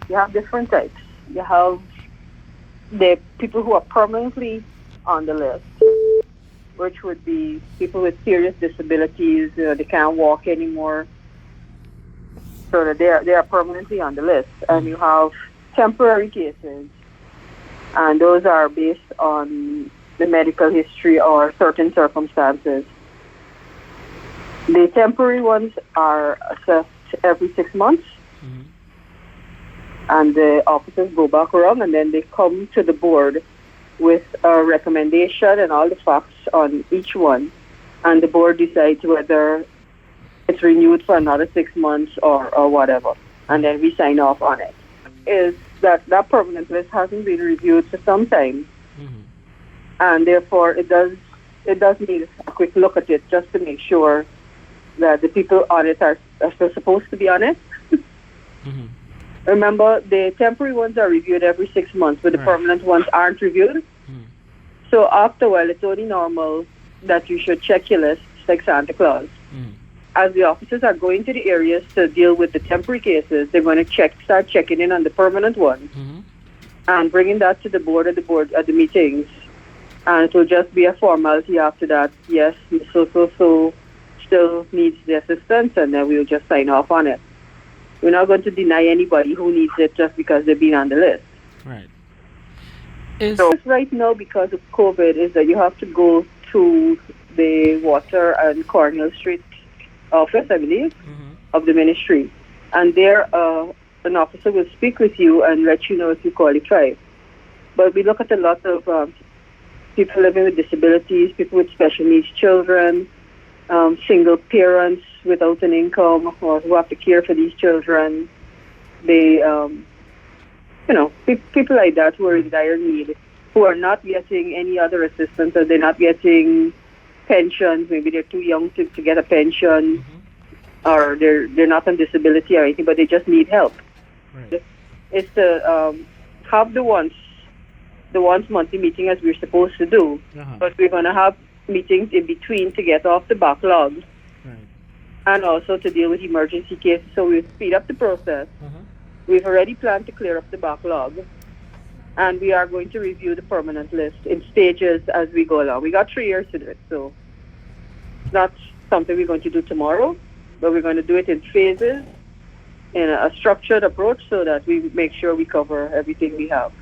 You have different types. You have the people who are permanently on the list, which would be people with serious disabilities. They can't walk anymore, so that they are permanently on the list. And you have temporary cases, and those are based on the medical history or certain circumstances. The temporary ones are assessed every 6 months, and the officers go back around, and then they come to the board with a recommendation and all the facts on each one, and the board decides whether it's renewed for another 6 months or whatever, and then we sign off on it. Is that permanent list hasn't been reviewed for some time, and therefore it does need a quick look at it just to make sure that the people on it are still supposed to be on it. Remember, the temporary ones are reviewed every 6 months, but the permanent ones aren't reviewed. So after a while, it's only normal that you should check your list like Santa Claus. As the officers are going to the areas to deal with the temporary cases, they're going to start checking in on the permanent ones and bringing that to the board at the meetings. And it will just be a formality after that. Yes, so still needs the assistance, and then we'll just sign off on it. We're not going to deny anybody who needs it just because they've been on the list. Right. So right now, because of COVID, is that you have to go to the Water and Cornell Street office, I believe, of the ministry. And there, an officer will speak with you and let you know if you qualify. But we look at a lot of people living with disabilities, people with special needs children, single parents without an income or who have to care for these children. They, people like that who are in dire need, who are not getting any other assistance, or they're not getting pensions. Maybe they're too young to get a pension, or they're not on disability or anything, but they just need help. Right. It's to have the once monthly meeting as we're supposed to do, but we're going to have meetings in between to get off the backlog, and also to deal with emergency cases. So we'll speed up the process. We've already planned to clear up the backlog, and we are going to review the permanent list in stages as we go along. We got 3 years to do it, so it's not something we're going to do tomorrow, but we're going to do it in phases, in a structured approach, so that we make sure we cover everything we have.